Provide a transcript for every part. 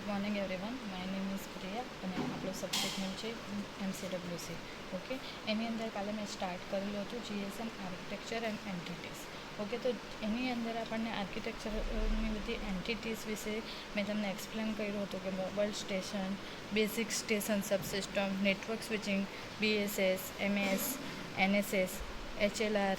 Good morning everyone. My name is Priya અને આપણો subject name છે MCWC. ઓકે, એની અંદર કાલે મેં સ્ટાર્ટ કરેલું હતું GSM architecture and entities. Okay, તો એની અંદર આપણને આર્કિટેક્ચરની બધી એન્ટિટીઝ વિશે મેં તમને એક્સપ્લેન કર્યું હતું કે mobile station, basic station subsystem, network switching, BSS, MS, NSS, HLR,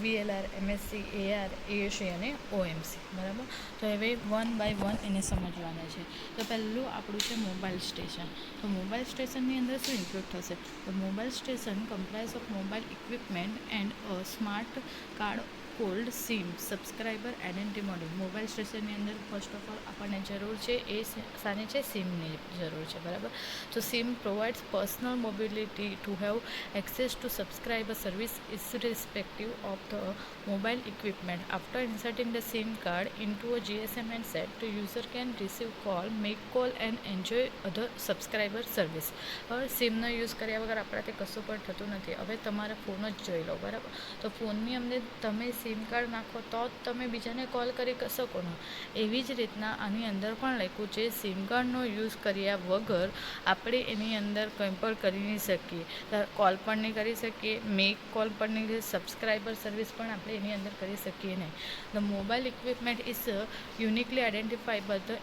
VLR, MSC, AR, ASC અને OMC. બરાબર, તો હવે વન બાય વન એને સમજવાના છે. તો પહેલું આપણું છે મોબાઈલ સ્ટેશન. તો મોબાઈલ સ્ટેશનની અંદર શું ઇન્ક્લુડ થશે? તો mobile station comprise of mobile equipment and smart card called SIM subscriber identity module. Mobile સ્ટેશનની અંદર ફર્સ્ટ ઓફ ઓલ આપણને જરૂર છે એ સાની છે, સિમની જરૂર છે. બરાબર, તો sim provides personal mobility to have access two subscriber service irrespective of the mobile equipment. After inserting the SIM card into a GSM handset, the user can receive call, make call and enjoy other subscriber service. હવે સિમનો use કર્યા વગર આપણાથી કશું પણ થતું નથી. હવે તમારે ફોન જ જોઈ લો. બરાબર, તો ફોનની અંદર તમે સિમ કાર્ડ નાખો તો જ તમે બીજાને કોલ કરી શકો ને. એવી જ રીતના આની અંદર પણ લખ્યું છે, સિમ કાર્ડનો યુઝ કર્યા વગર આપણે એની અંદર કંઈ પણ કરી નહીં શકીએ. કોલ પણ નહીં કરી શકીએ, મેક કોલ પણ નહીં, સબસ્ક્રાઈબર સર્વિસ પણ આપણે એની અંદર કરી શકીએ નહીં. The mobile equipment is uniquely identified by the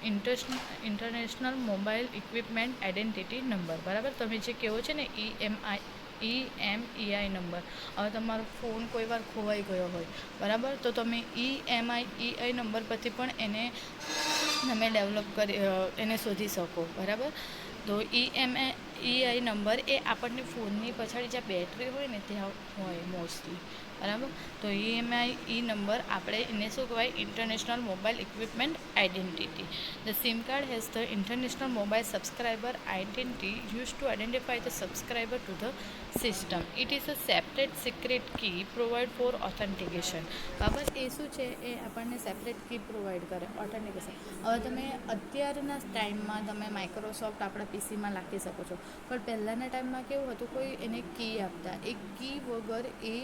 international mobile equipment identity number. બરાબર, તમે જે કહો છો ને EMEI નંબર. હવે તમારો ફોન કોઈ વાર ખોવાઈ ગયો હોય, બરાબર, તો તમે EMEI નંબર પરથી પણ એને તમે ડેવલપ કરી એને શોધી શકો. બરાબર, તો EMEI નંબર એ આપણને ફોનની પછાડી જ્યાં બેટરી હોય ને ત્યાં હોય મોસ્ટલી. બરાબર, તો EMEI નંબર આપણે એને શું કહેવાય? International mobile equipment identity. The SIM card has the international mobile subscriber identity use to identify the subscriber to the system. It is a separate secret key provide for authentication. બરાબર, એ શું છે? એ આપણને સેપરેટ કી પ્રોવાઈડ કરે authentication. હવે તમે અત્યારના ટાઈમમાં તમે માઇક્રોસોફ્ટ આપણા પીસીમાં નાખી શકો છો, પણ પહેલાંના ટાઈમમાં કેવું હતું? કોઈ એને કી આપતા, એ કી વગર એ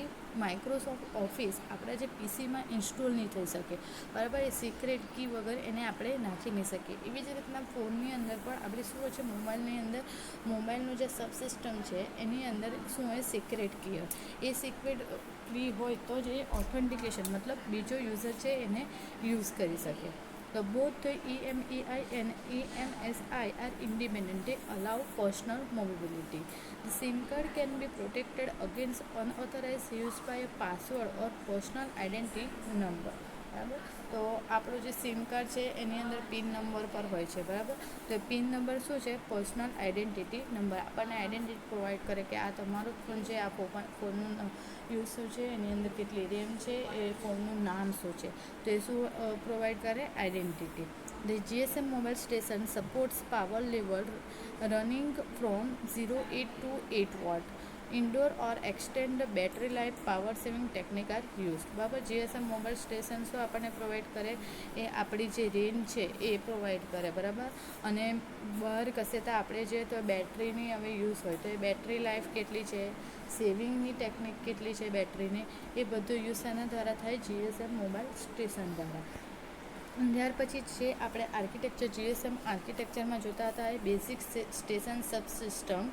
માઇક્રોસોફ્ટ ઓફિસ આપણા જે પીસીમાં ઇન્સ્ટોલ નહીં થઈ શકે. બરાબર, એ સિક્રેટ કી વગર એને આપણે નાખી નહીં શકીએ. એવી જ રીતના ફોનની અંદર પણ આપણે શું હોય છે? મોબાઈલની અંદર મોબાઈલનું જે સબસિસ્ટમ છે એની અંદર શું હોય? સિક્રેટ કી હોય. એ સિક્રેટ કી હોય તો જ એ ઓથેન્ટિકેશન મતલબ બીજો યુઝર છે એને યુઝ કરી શકે. The both the EMEI and EMSI are independent. They allow personal mobility. The SIM card can be protected against unauthorized use by a password or personal identity number. બરાબર, તો આપણું જે સિમ કાર્ડ છે એની અંદર pin number પર હોય છે. બરાબર, તો પિન નંબર શું છે? Personal identity number. આપણને આઇડેન્ટિટી પ્રોવાઈડ કરે કે આ તમારો ફોન છે, આ ફોનનું યુઝ શું છે, એની અંદર કેટલી રેમ છે, એ ફોનનું નામ શું છે, તો એ શું પ્રોવાઈડ કરે? Identity. The GSM mobile station supports power level running from 0 to 8 watt. Indoor or extend battery life power saving technique are used. બરાબર, GSM મોબાઈલ સ્ટેશન શું આપણને પ્રોવાઈડ કરે? એ આપણી જે રેન્જ છે એ પ્રોવાઈડ કરે. બરાબર, અને બહાર કશે તો આપણે જોઈએ તો બેટરીની હવે યુઝ હોય તો એ બેટરી લાઈફ કેટલી છે, સેવિંગની ટેકનિક કેટલી છે બેટરીની, એ બધું યુઝ એના દ્વારા થાય GSM મોબાઈલ સ્ટેશન દ્વારા. ત્યાર પછી છે આપણે આર્કિટેક્ચર. GSM આર્કિટેક્ચરમાં જોતા હતા એ બેઝિક સ્ટેશન સબસિસ્ટમ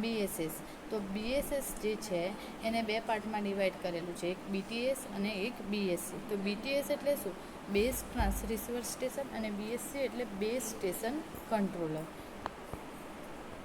BSS. તો BSS જે છે એને બે પાર્ટમાં ડિવાઈડ કરેલું છે, એક BTS અને એક BSC. તો BTS એટલે શું? બેઝ ટ્રાન્સ રિસીવર સ્ટેશન, અને BSC એટલે બેઝ સ્ટેશન કંટ્રોલર.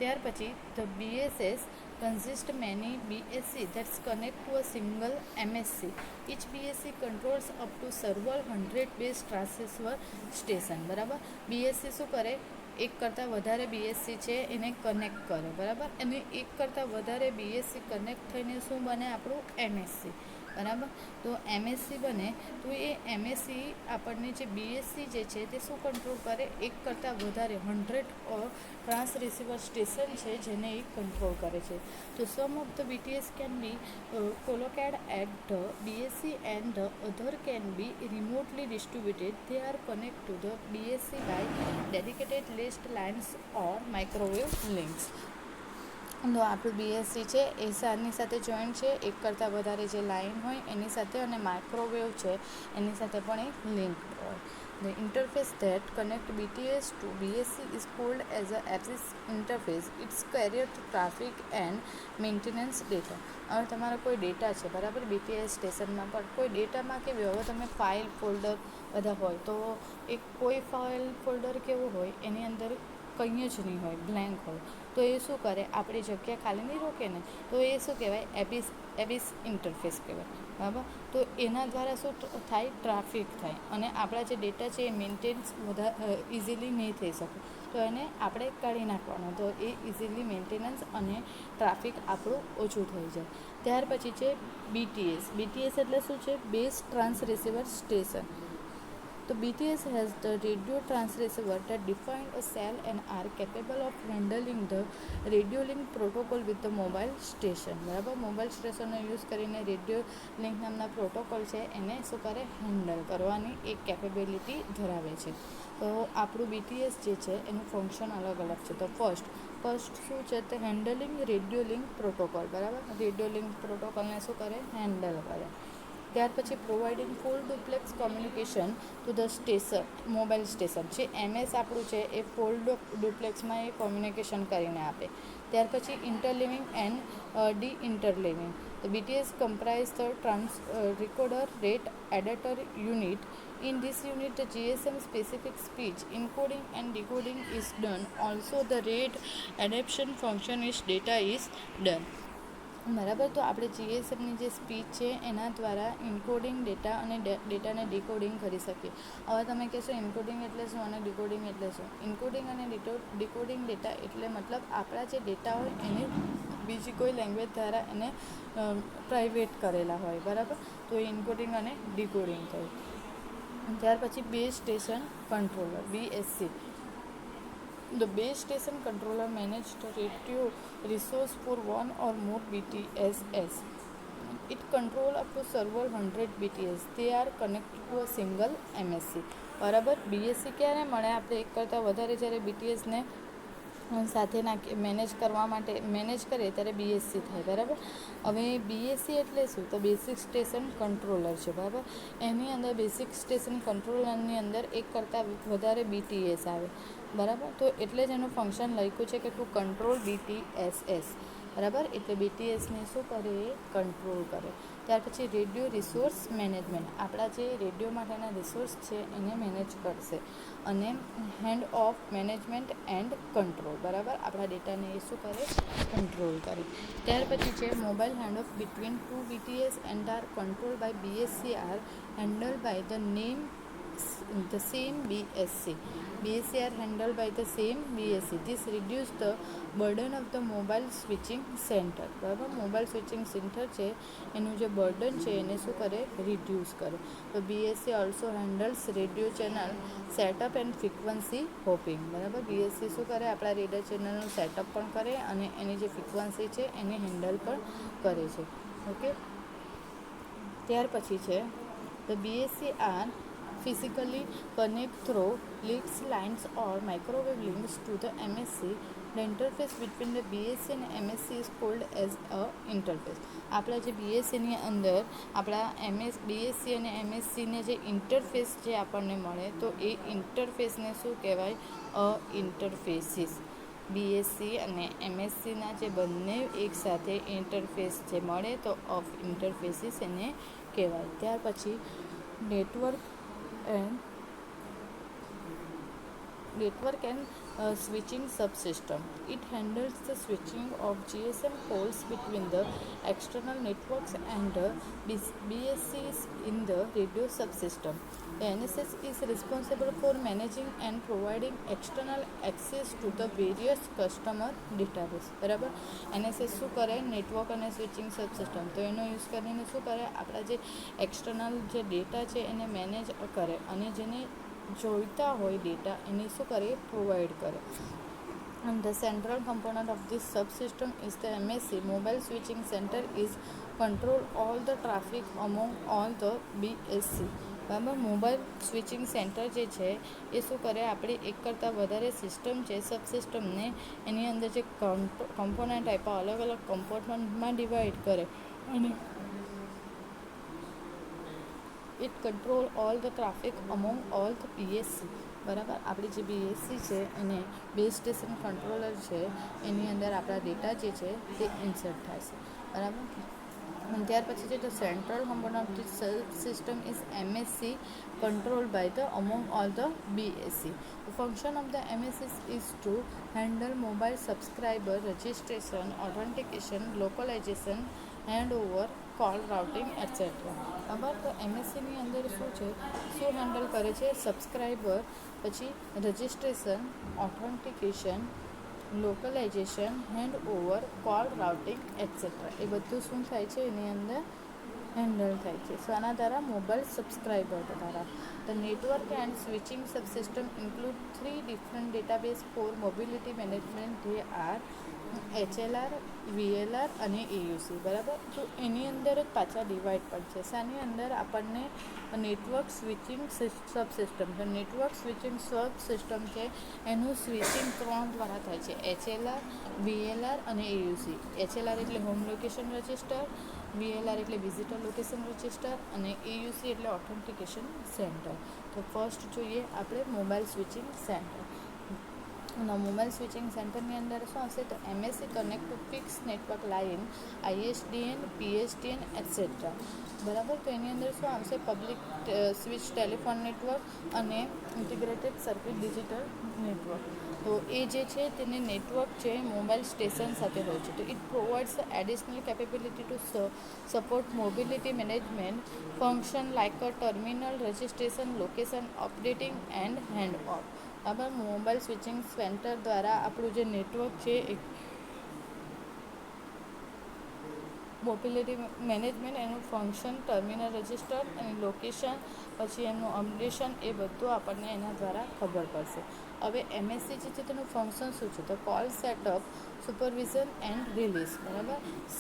ત્યાર પછી the BSS consist many BSC that connect to a single MSC. Each BSC controls up to several hundred base transceiver station. બરાબર, BSC શું કરે? એક કરતાં વધારે BSC છે એને કનેક્ટ કરે. બરાબર, અને એક કરતાં વધારે BSC કનેક્ટ થઈને શું બને? આપણું MSC. બરાબર, તો MSC બને તો એ MSC આપણને જે BSC જે છે તે શું કંટ્રોલ કરે? એક કરતાં વધારે 100 ટ્રાન્સ રિસીવર સ્ટેશન છે જેને એ કંટ્રોલ કરે છે. તો some of the BTS can be collocated at the BSC and the other can be remotely distributed. They are connected to the BSC by dedicated list lines or microwave links. તો આપણું BSC છે એ સારની સાથે joint છે, એક કરતાં વધારે જે line હોય એની સાથે, અને માઇક્રોવેવ છે એની સાથે પણ એક લિંક હોય. The interface that connect BTS to BSC is called as a APIS interface. It's carrier to traffic and maintenance data. હવે તમારો કોઈ ડેટા છે બરાબર, BTS સ્ટેશનમાં પણ કોઈ ડેટામાં કેવી હોય, હવે તમે ફાઇલ ફોલ્ડર બધા હોય તો એક કોઈ ફાઇલ ફોલ્ડર કેવું હોય એની અંદર કંઈ જ નહીં હોય, બ્લેન્ક હોય, તો એ શું કરે, આપણી જગ્યા ખાલી નહીં રોકે ને, તો એ શું કહેવાય, એબિસ ઇન્ટરફેસ કહેવાય, બરાબર. તો એના દ્વારા શું થાય, ટ્રાફિક થાય અને આપણા જે ડેટા છે એ મેન્ટેન્સ ઇઝીલી નહીં થઈ શકે, તો એને આપણે કાઢી નાખવાનો, તો એ ઇઝીલી મેન્ટેનન્સ અને ટ્રાફિક આપણું ઓછું થઈ જાય. ત્યાર પછી છે બીટીએસ એટલે શું છે, બેઝ ટ્રાન્સ રિસીવર સ્ટેશન. તો BTS has the radio transceiver that define a cell and are capable of handling the radio link protocol with the mobile station. બરાબર, મોબાઈલ સ્ટેશનનો યુઝ કરીને રેડિયો લિંક નામના protocol છે એને શું કરે, handle કરવાની એક કેપેબિલિટી ધરાવે છે. તો આપણું BTS જે છે એનું ફંક્શન અલગ અલગ છે. તો ફર્સ્ટ શું છે, તે હેન્ડલિંગ રેડિયો લિંક પ્રોટોકોલ, બરાબર, રેડિયો લિંક પ્રોટોકોલને શું કરે, હેન્ડલ કરે. ત્યાર પછી providing full duplex communication to the station, mobile station જે MS આપણું છે એ ફૂલ ડુપ્લેક્સમાં એ કોમ્યુનિકેશન કરીને આપે. ત્યાર પછી interleaving and deinterleaving. The BTS comprise the recorder rate adapter unit. In this unit, the GSM specific speech encoding and decoding is done. Also, the rate adaptation function is data is done. બરાબર, તો આપણે GSMની જે speech છે એના દ્વારા ઇન્કોડિંગ data અને ડેટાને decoding કરી શકીએ. હવે તમે કહેશો ઇન્કોડિંગ એટલે શું અને ડીકોડિંગ એટલે શું? ઇન્કોડિંગ અને ડીકોડિંગ ડેટા એટલે મતલબ આપણા જે ડેટા હોય એને બીજી કોઈ લેંગ્વેજ દ્વારા એને પ્રાઇવેટ કરેલા હોય, બરાબર, તો એ ઇન્કોડિંગ અને ડીકોડિંગ થયું. ત્યાર પછી base station controller, BSC. The base station controller manages the radio resource for one or more BTSs. It controls up to several hundred BTS. They are connected to a single MSC. બરાબર, BSC ક્યારે મળે, આપણે એક કરતાં વધારે જ્યારે BTSને સાથે manage કરવા માટે મેનેજ કરીએ ત્યારે BSC થાય, બરાબર. હવે BSC એટલે શું, તો બેસિક સ્ટેશન કંટ્રોલર છે, બરાબર. એની અંદર બેસિક સ્ટેશન કંટ્રોલરની અંદર એક કરતાં વધારે BTS આવે, બરાબર. તો એટલે જ એનું ફંક્શન લખ્યું છે કે ટુ કંટ્રોલ BTSs, બરાબર. એટલે BTSને શું કરે, એ કંટ્રોલ કરે. ત્યાર પછી રેડિયો રિસોર્સ મેનેજમેન્ટ, આપણા જે રેડિયો માટેના રિસોર્સ છે એને મેનેજ કરશે. અને hand of management and control, બરાબર, આપણા ડેટાને એ શું કરે, કંટ્રોલ કરે. ત્યાર પછી છે mobile hand off between two BTS and are control by BSC are handle by the same BSC. BSC are handled by the same BSC. This reduces the burden of the mobile switching center. બરાબર, mobile switching centre છે એનું જે burden છે એને શું કરે, reduce કરે. તો BSC also handles radio channel setup and frequency hoping, બરાબર. BSC શું કરે, આપણા રેડિયો ચેનલનું સેટઅપ પણ કરે અને એની જે ફ્રીક્વન્સી છે એને હેન્ડલ પણ કરે છે, ઓકે. ત્યાર પછી છે the BSC are physically connect through leads, lines or microwave links to the MSC. The interface between the BSC and MSC is called as a interface. આપણા જે BSCની અંદર આપણા BSC અને MSCને જે ઇન્ટરફેસ જે આપણને મળે તો એ ઇન્ટરફેસને શું કહેવાય, ઇન્ટરફેસીસ. BSC અને MSCના જે બંને એકસાથે ઇન્ટરફેસ જે મળે તો ઓફ ઇન્ટરફેસીસ એને કહેવાય. ત્યાર પછી network and switching subsystem. It handles the switching of GSM calls between the external networks and the BSCs in the radio subsystem. The NSS is responsible for managing and providing external access to the various customer database, બરાબર. NSS શું કરે, network અને switching subsystem, તો એનો use કરીને શું કરે, આપણા જે એક્સટર્નલ જે ડેટા છે એને મેનેજ કરે અને જેને જોઈતા હોય ડેટા એને શું કરે, પ્રોવાઈડ કરે. And the central component of this subsystem is the MSC. Mobile switching center is control all the traffic among all the BSC. બરાબર, મોબાઈલ સ્વિચિંગ સેન્ટર જે છે એ શું કરે, આપણે એક કરતાં વધારે સિસ્ટમ છે સબસિસ્ટમને એની અંદર જે કમ્પોનન્ટ આપ્યા અલગ અલગ કમ્પોનન્ટમાં ડિવાઈડ કરે it control all the traffic among all the PSC. બરાબર, આપણી જે બીએસસી છે એને બેઝ સ્ટેશન કંટ્રોલર છે, એની અંદર આપણા ડેટા જે છે તે ઇન્સર્ટ થાય છે. બરાબર, અને ત્યાર પછી છે the central component of the system is MSc controlled by the among all the BSc. The function of the MSc is to handle mobile subscriber registration, authentication, localization, handover, call routing, etc. બરાબર, તો એમએસસીની અંદર શું handle કરે છે? Subscriber, પછી registration, authentication, localization, hand over, call routing etcetera. એ બધું શું થાય છે એની અંદર હેન્ડલ થાય છે. સો આના દ્વારા મોબાઈલ સબસ્ક્રાઈબર દ્વારા. The network and switching subsystem include 3 different database for mobility management. જે આર HLR, VLR અને AUC. બરાબર, તો એની અંદર જ પાછા ડિવાઈડ પણ છે. શાની અંદર આપણને નેટવર્ક સ્વિચિંગ સબસિસ્ટમ છે. નેટવર્ક સ્વિચિંગ સબસિસ્ટમ છે એનું સ્વિચિંગ 3 દ્વારા થાય છે: HLR, VLR અને AUC. HLR એટલે હોમ લોકેશન રજિસ્ટર, VLR એટલે વિઝિટર લોકેશન રજિસ્ટર અને AUC એટલે ઓથેન્ટિકેશન સેન્ટર. તો ફર્સ્ટ જોઈએ આપણે mobile switching centre. Mobile switching સેન્ટરની અંદર શું હશે? તો MSc connect to fix network line, ISDN, PSTN et cetera. બરાબર, તો એની અંદર શું આવશે? પબ્લિક સ્વિચ ટેલિફોન નેટવર્ક અને ઇન્ટિગ્રેટેડ સર્કિટ ડિજિટલ નેટવર્ક. તો એ જે છે તેને નેટવર્ક છે મોબાઈલ સ્ટેશન સાથે હોય છે. તો it provides additional capability to support mobility management function like a terminal registration, location updating and hand of. બરાબર, મોબાઈલ સ્વિચિંગ સેન્ટર દ્વારા આપણું જે નેટવર્ક છે એ મોબિલિટી મેનેજમેન્ટ, એનું ફંક્શન, ટર્મિનલ રજિસ્ટર અને લોકેશન, પછી એનું અપડેશન, એ બધું આપણને એના દ્વારા ખબર પડશે. હવે એમએસસી જે છે તેનું ફંક્શન શું છે? તો call setup, supervision and release. બરાબર,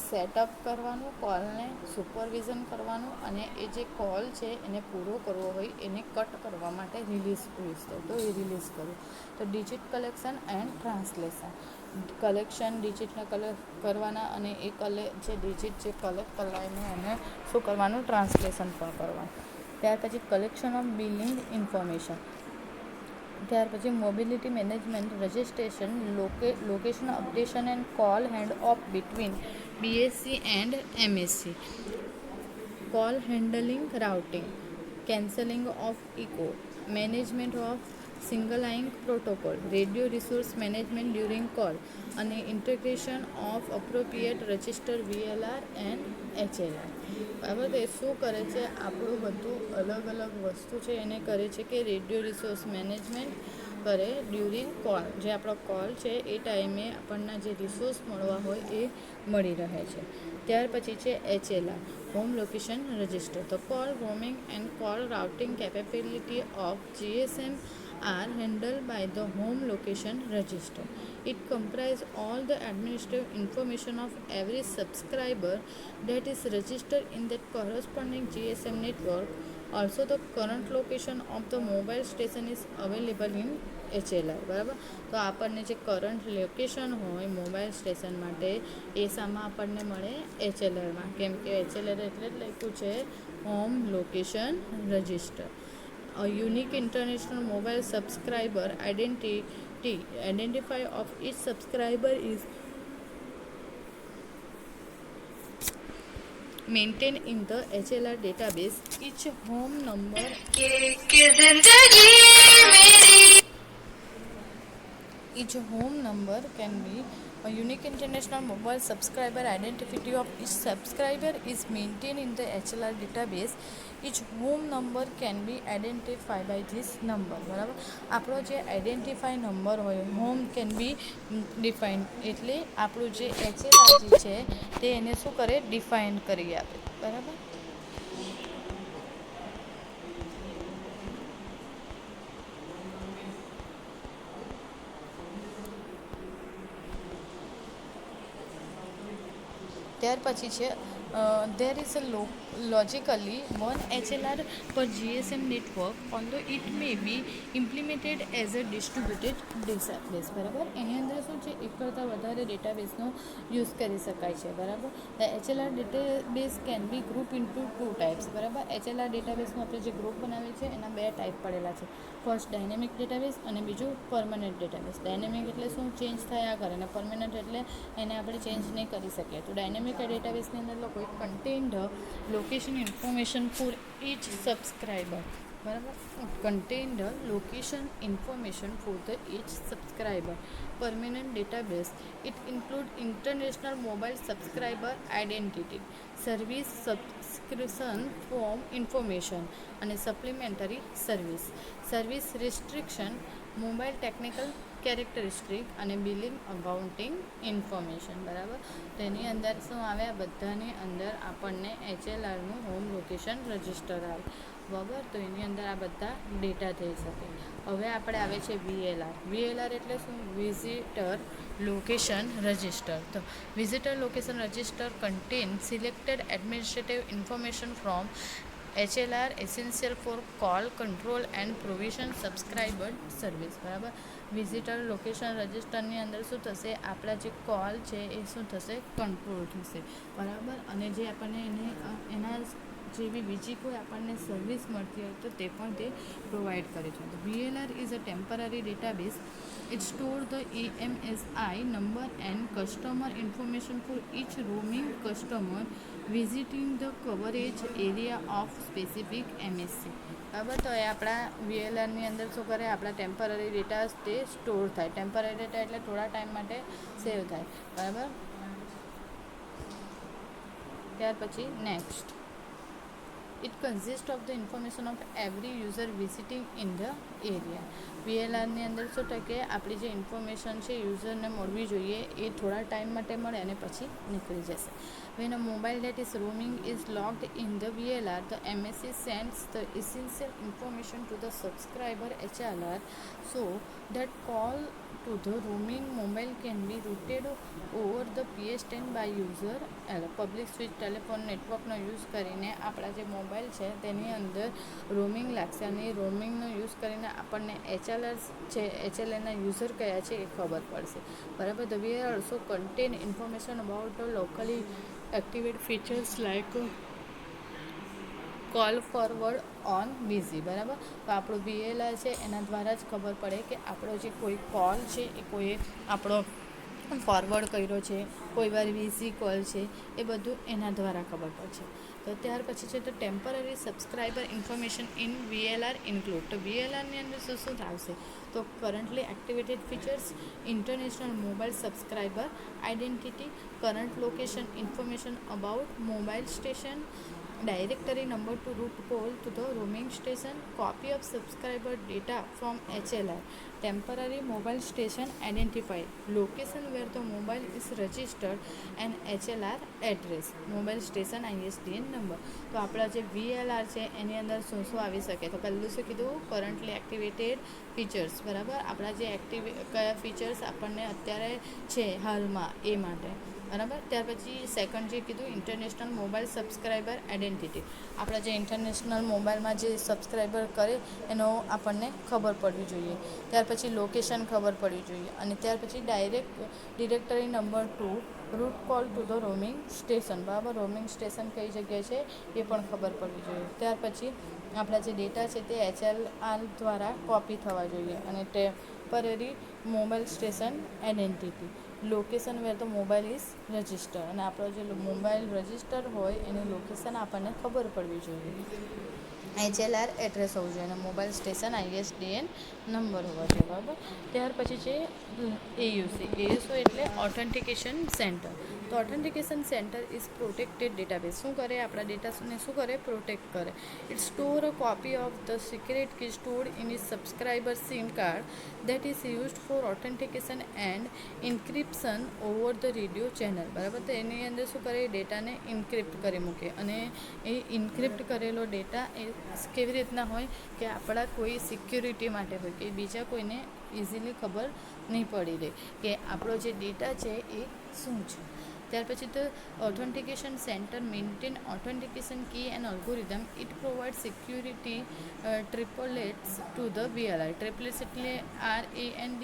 સેટઅપ કરવાનું, કોલને સુપરવિઝન કરવાનું, અને એ જે કોલ છે એને પૂરો કરવો હોય એને કટ કરવા માટે રિલીઝ થાય, તો એ રિલીઝ કરવું. તો digit collection and translation. Collection ડિજિટને કલેક્ટ કરવાના અને એ જે ડિજિટ જે કલેક્ટ કરવાને એને શું કરવાનું? ટ્રાન્સલેશન પણ કરવાનું. ત્યાર પછી કલેક્શન ઓફ બિલિંગ ઇન્ફોર્મેશન. ત્યાર પછી mobility management, registration, location updation and call hand off between BSC and MSC. Call handling, routing, cancelling of echo, management of single line protocol, radio resource management during call, અને integration of appropriate register VLR and HLR. બરાબર, તો એ શું કરે છે? આપણું બધું અલગ અલગ વસ્તુ છે એને કરે છે કે રેડિયો રિસોર્સ મેનેજમેન્ટ કરે ડ્યુરિંગ કોલ. જે આપણો કોલ છે એ ટાઈમે આપણને જે રિસોર્સ મળવા હોય એ મળી રહે છે. ત્યાર પછી છે HLR, હોમ લોકેશન રજિસ્ટર. તો call roaming and call routing capability of GSM are handled by the home location register. It comprises all the administrative information of every subscriber that is registered in that corresponding GSM network. Also, the current location of the mobile station is available in HLR. બરાબર, તો આપણને જે current location હોય mobile station માટે એ સામાં આપણને મળે HLRમાં. કેમ કે HLR એટલે જ લખ્યું છે home location register. A unique international mobile subscriber identify of each subscriber is maintained in the HLR database. Each home number can be a unique international mobile subscriber identity of each subscriber is maintained in the HLR database. Each home number can be identified by this number. બરાબર, આપણો જે identify number હોય home can be define, એટલે આપણું જે HLR જે છે તે એને શું કરે? ડિફાઇન કરી આપે. બરાબર, ત્યાર પછી છે there is a logically one HLR per GSM network, although it may be implemented as a distributed database. બરાબર, એની અંદર શું છે, એક કરતાં વધારે ડેટાબેઝનો યુઝ કરી શકાય છે. બરાબર, the HLR database can be group into two types. બરાબર, HLR ડેટાબેઝનું આપણે જે ગ્રુપ બનાવીએ છીએ એના બે ટાઈપ પડેલા છે. ફર્સ્ટ ડાયનેમિક ડેટાબેઝ અને બીજું પરમનન્ટ ડેટાબેઝ. ડાયનેમિક એટલે શું, ચેન્જ થયા કરે, અને પરમનન્ટ એટલે એને આપણે ચેન્જ નહીં કરી શકીએ. તો ડાયનેમિક ડેટાબેઝની અંદર લોકો contained location information for each subscriber. બરાબર, contain the location information for the each subscriber. Permanent database, it include international mobile subscriber identity, service subscription form information અને supplementary service restriction, mobile technical characteristic અને billing accounting information. બરાબર, તો એની અંદર શું આવે, આ બધાની અંદર આપણને HLRનું હોમ લોકેશન રજિસ્ટર આવે. બરાબર, તો એની અંદર આ બધા ડેટા થઈ શકે. હવે આપણે આવે છે VLR એટલે શું, વિઝિટર લોકેશન રજિસ્ટર. તો visitor location register contain selected administrative information from HLR essential for call control and provision subscriber service. બરાબર, વિઝિટર લોકેશન રજિસ્ટરની અંદર શું થશે, આપણા જે કોલ છે એ શું થશે, કંટ્રોલ થશે. બરાબર, અને જે આપણને એના જેવી બીજી કોઈ આપણને સર્વિસ મળતી હોય તો તે પણ તે પ્રોવાઈડ કરે છે. તો VLR is a temporary database. It store the EMSI number and customer information for each roaming customer visiting the coverage area of specific MSC. બરાબર, તો એ આપણા VLRની અંદર શું કરે, આપણા ટેમ્પરરી ડેટા તે સ્ટોર થાય. ટેમ્પરરી ડેટા એટલે થોડા ટાઈમ માટે સેવ થાય. બરાબર, ત્યાર પછી next, it consists of the information of every user visiting in the area. VLRની અંદર શું થાય કે આપણી જે ઇન્ફોર્મેશન છે યુઝરને મળવી જોઈએ એ થોડા ટાઈમ માટે મળે અને પછી નીકળી જશે. When a mobile that is roaming is logged in the VLR, the MSC sends the essential information to the subscriber HLR so that call to the roaming mobile can be routed over the PSTN by user. Public switch telephone નેટવર્કનો use કરીને આપણા જે mobile છે તેની અંદર roaming લાગશે અને એ રોમિંગનો use કરીને આપણને HLR છે, HLRના યુઝર કયા છે એ ખબર પડશે. બરાબર, the VLR also contain information about the locally activate features like call forward on busy. બરાબર, તો આપણું VLR છે એના દ્વારા જ ખબર પડે કે આપણો જે કોઈ કોલ છે એ કોઈ આપણો ફોરવર્ડ કર્યો છે, કોઈ વાર બીઝી કોલ છે, એ બધું એના દ્વારા ખબર પડશે. તો ત્યાર પછી છે તો temporary subscriber information in VLR include. તો VLRની અંદર શું આવશે, તો currently activated features, international mobile subscriber identity, current location information about mobile station, directory number to route call to the roaming station, copy of subscriber data from HLR, temporary mobile station identified, location where the mobile is registered and HLR address, mobile station ISDN number. તો આપણા જે VLR છે એની અંદર શું આવી શકે, તો પહેલું શું કીધું, કરન્ટલી એક્ટિવેટેડ ફીચર્સ. બરાબર, આપણા જે કયા ફીચર્સ આપણને અત્યારે છે હાલમાં એ માટે. બરાબર, ત્યાર પછી સેકન્ડ જે કીધું, ઇન્ટરનેશનલ મોબાઈલ સબસ્ક્રાઇબર આઇડેન્ટિટી. આપણા જે ઇન્ટરનેશનલ મોબાઈલમાં જે સબસ્ક્રાઇબર કરે એનો આપણને ખબર પડવી જોઈએ. ત્યાર પછી લોકેશન ખબર પડવી જોઈએ. અને ત્યાર પછી directory number 2, route call to the roaming station. બરાબર, રોમિંગ સ્ટેશન કઈ જગ્યાએ છે એ પણ ખબર પડવી જોઈએ. ત્યાર પછી આપણા જે ડેટા છે તે HLR દ્વારા કોપી થવા જોઈએ. અને temporary mobile station identity, location where the mobile is register. અને આપણો જે મોબાઈલ રજિસ્ટર હોય એનું લોકેશન આપણને ખબર પડવી જોઈએ. HLR એડ્રેસ હોવું જોઈએ અને મોબાઈલ સ્ટેશન ISDN નંબર હોવા જોઈએ. બરાબર, ત્યાર પછી છે AUC એટલે ઓથેન્ટિકેશન સેન્ટર. તો authentication centre is protected database. શું કરે, આપણા ડેટાને શું કરે, પ્રોટેક્ટ કરે. It store a copy of the secret key stored in is subscriber SIM card that is used for authentication and encryption over the radio channel. બરાબર, તો એની અંદર શું કરે, ડેટાને ઇન્ક્રિપ્ટ કરી મૂકે. અને એ ઇન્ક્રિપ્ટ કરેલો ડેટા એ કેવી રીતના હોય કે આપણા કોઈ સિક્યુરિટી માટે હોય કે બીજા કોઈને ઇઝીલી ખબર નહીં પડી રહે કે આપણો જે ડેટા છે એ શું છે. ત્યાર પછી તો authentication centre maintain authentication key and algorithm. It provide security triplets to the VLI. Triplets એટલે RAND,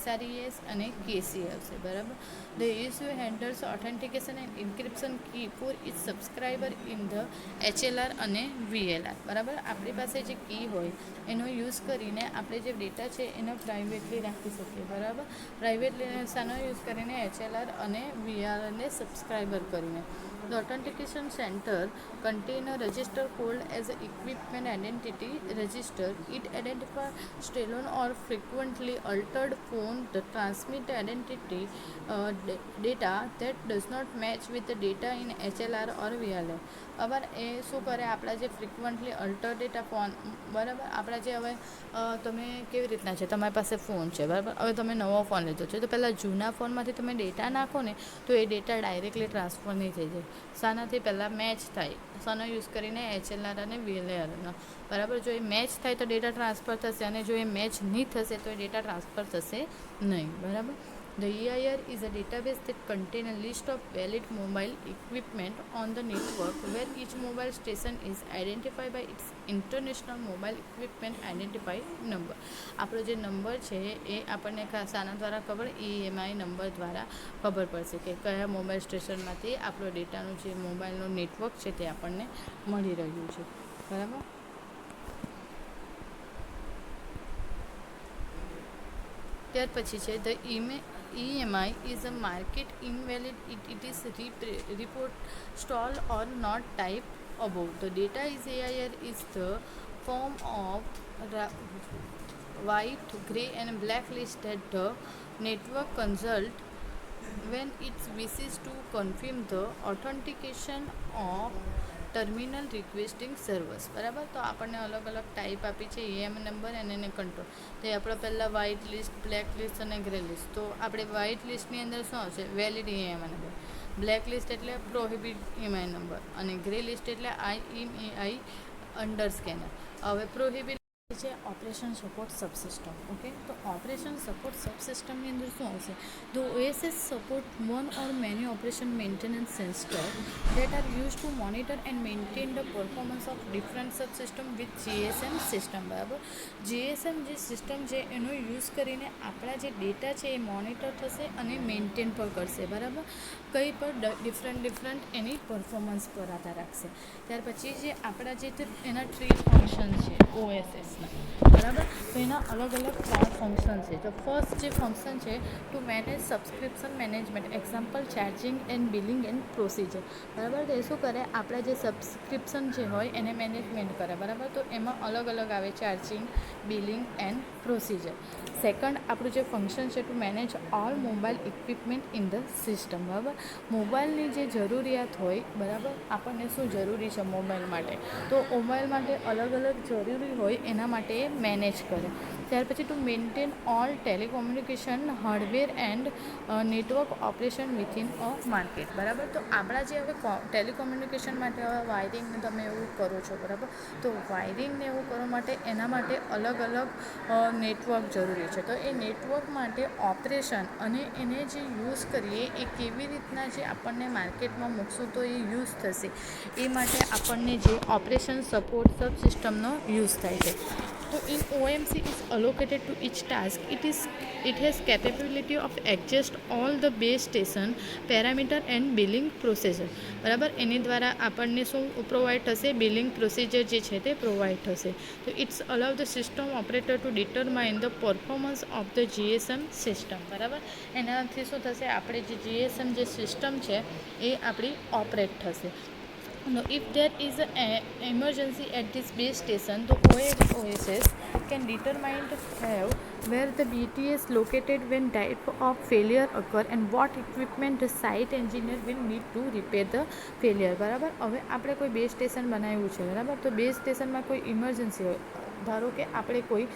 SRES અને KCL છે, બરાબર. The issue handles authentication and encryption key for each subscriber in the HLR અને VLR, બરાબર. આપણી પાસે જે કી હોય એનો યુઝ કરીને આપણે જે ડેટા છે એને પ્રાઇવેટલી રાખી શકીએ, બરાબર. પ્રાઇવેટલી શાનો યુઝ કરીને? HLR અને VLRને સબસ્ક્રાઇબર કરીને. The authentication center contain a register called as a equipment identity register. It identifies stolen or frequently altered phone that transmit identity data that does not match with the data in HLR or VLR. બરાબર. એ શું કરે? આપણા જે frequently alter data phone, બરાબર. આપણા જે હવે તમે કેવી રીતના છે, તમારી પાસે ફોન છે, બરાબર. હવે તમે નવો ફોન લીધો છે તો પહેલાં જૂના ફોનમાંથી તમે ડેટા નાખો ને તો એ ડેટા ડાયરેક્ટલી ટ્રાન્સફર નહીં થઈ જાય. શાનાથી? પહેલાં મેચ થાય. શાનો યુઝ કરીને? HLR અને VLRનો, બરાબર. જો એ મેચ થાય તો ડેટા ટ્રાન્સફર થશે, અને જો એ મેચ નહીં થશે તો એ ડેટા ટ્રાન્સફર થશે નહીં, બરાબર. The EIR is a database that contains a list of valid mobile equipment on the network, where each mobile station is identified by its international mobile equipment identify number. આપણો જે number છે એ આપણને શાના દ્વારા ખબર? EMI નંબર દ્વારા ખબર પડશે કે કયા મોબાઈલ સ્ટેશનમાંથી આપણો ડેટાનું જે મોબાઈલનું નેટવર્ક છે તે આપણને મળી રહ્યું છે, બરાબર. ત્યાર પછી છે the EMI is a market invalid. It is report stall or not type above. The data is EIR is the form of white, grey and black list that the network consult when it wishes to confirm the authentication of terminal requesting servers, બરાબર. તો આપણને અલગ અલગ type આપી છે EMI number અને એને control. તો આપણે પહેલાં વ્હાઇટ લિસ્ટ, બ્લેક લિસ્ટ અને ગ્રે લિસ્ટ. તો આપણે વ્હાઇટ લિસ્ટની અંદર શું આવશે? Valid EMI number. Black list એટલે પ્રોહિબિટ EMI નંબર, અને ગ્રે લિસ્ટ એટલે IMEI અંડર સ્કેનર. હવે પ્રોહિબિટ છે ઓપરેશન સપોર્ટ સબસિસ્ટમ. ઓકે, તો ઓપરેશન સપોર્ટ સબસિસ્ટમની અંદર શું આવશે? The OSS support one or many operation maintenance sensor that are used to monitor and maintain the performance of different subsystem with GSM system, બરાબર. GSM જે system છે એનો use કરીને આપણા જે ડેટા છે એ મોનિટર થશે અને મેન્ટેન પણ કરશે, બરાબર. કઈ પર? ડિફરન્ટ એની પરફોર્મન્સ પર આધાર રાખશે. ત્યાર પછી જે આપણા જે એના 3 ફંક્શન છે OSSના, બરાબર. તો એના અલગ અલગ 3 ફંક્શન છે. તો ફર્સ્ટ જે ફંક્શન છે two manage subscription management, example charging and billing and procedure, બરાબર. તો એ શું કરે? આપણા જે સબસ્ક્રિપ્શન જે હોય એને મેનેજમેન્ટ કરે, બરાબર. તો એમાં અલગ અલગ આવે charging, billing and procedure. Second આપણું જે ફંક્શન છે two manage all mobile equipment in the system, બરાબર. મોબાઈલની જે જરૂરિયાત હોય, બરાબર. આપણને શું જરૂરી છે મોબાઈલ માટે? તો મોબાઈલ માટે અલગ અલગ જરૂરી હોય એના માટે મેનેજ કરે. ત્યાર પછી to maintain all telecommunication hardware and network operation within a market, બરાબર. તો આપણા જે હવે ટેલિકોમ્યુનિકેશન માટે હવે વાયરિંગને તમે એવું કરો છો, બરાબર. તો વાયરિંગને એવું કરવા માટે એના માટે અલગ અલગ નેટવર્ક જરૂરી છે. તો એ નેટવર્ક માટે ઓપરેશન અને એને જે યુઝ કરીએ એ કેવી રીતના જે આપણને માર્કેટમાં મૂકશું તો એ યુઝ થશે, એ માટે આપણને જે ઓપરેશન સપોર્ટ સબસિસ્ટમનો યુઝ થાય છે. તો in OMC is allocated to each task. It has capability of adjust all the base station parameter and billing procedure, બરાબર. એની દ્વારા આપણને શું પ્રોવાઈડ થશે? બિલિંગ પ્રોસિજર જે છે તે પ્રોવાઈડ થશે. તો it's allow the system operator to determine the performance of the GSM system, બરાબર. એનાથી શું થશે? આપણે જે GSM જે સિસ્ટમ છે એ આપણી ઓપરેટ થશે. No, if there is an emergency at this base station, the OSS can determine where the BTS located when type of failure occur and what equipment the site engineer will need to repair the failure, બરાબર. હવે આપણે કોઈ base station બનાવ્યું છે, બરાબર. તો base સ્ટેશનમાં કોઈ ઇમરજન્સી હોય, ધારો કે આપણે કોઈ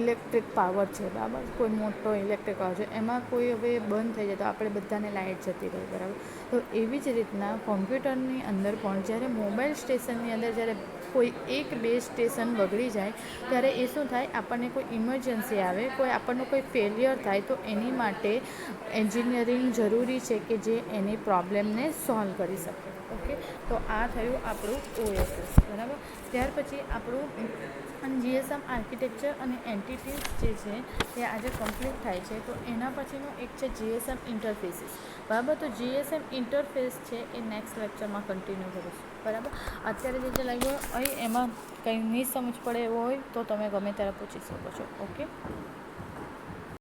ઇલેક્ટ્રિક પાવર છે, બરાબર. કોઈ મોટો ઇલેક્ટ્રિક પાવર છે, એમાં કોઈ હવે બંધ થઈ જાય તો આપણે બધાને લાઇટ જતી રહે, બરાબર. તો એવી જ રીતના કોમ્પ્યુટરની અંદર પણ જ્યારે મોબાઈલ સ્ટેશનની અંદર જ્યારે કોઈ એક બેઝ સ્ટેશન બગડી જાય ત્યારે એ શું થાય, આપણને કોઈ ઇમરજન્સી આવે, આપણનું કોઈ ફેલિયર થાય તો એની માટે એન્જિનિયરિંગ જરૂરી છે કે જે એની પ્રોબ્લેમને સોલ્વ કરી શકે. ઓકે, તો આ થયું આપણું OSS. બરાબર. ત્યાર પછી આપણું GSM આર્કિટેક્ચર અને એન્ટિટીઝ જે છે એ આજે કમ્પ્લીટ થાય છે. તો એના પછીનું એક છે GSM ઇન્ટરફેસીસ. બરાબર. તો GSM ઇન્ટરફેસ છે એ નેક્સ્ટ લેક્ચરમાં કન્ટિન્યુ કરીશું. બરાબર. અત્યારે જે લાગ્યું હોય એમાં કંઈ નહીં સમજ પડે એવું હોય તો તમે ગમે ત્યારે પૂછી શકો છો. ઓકે.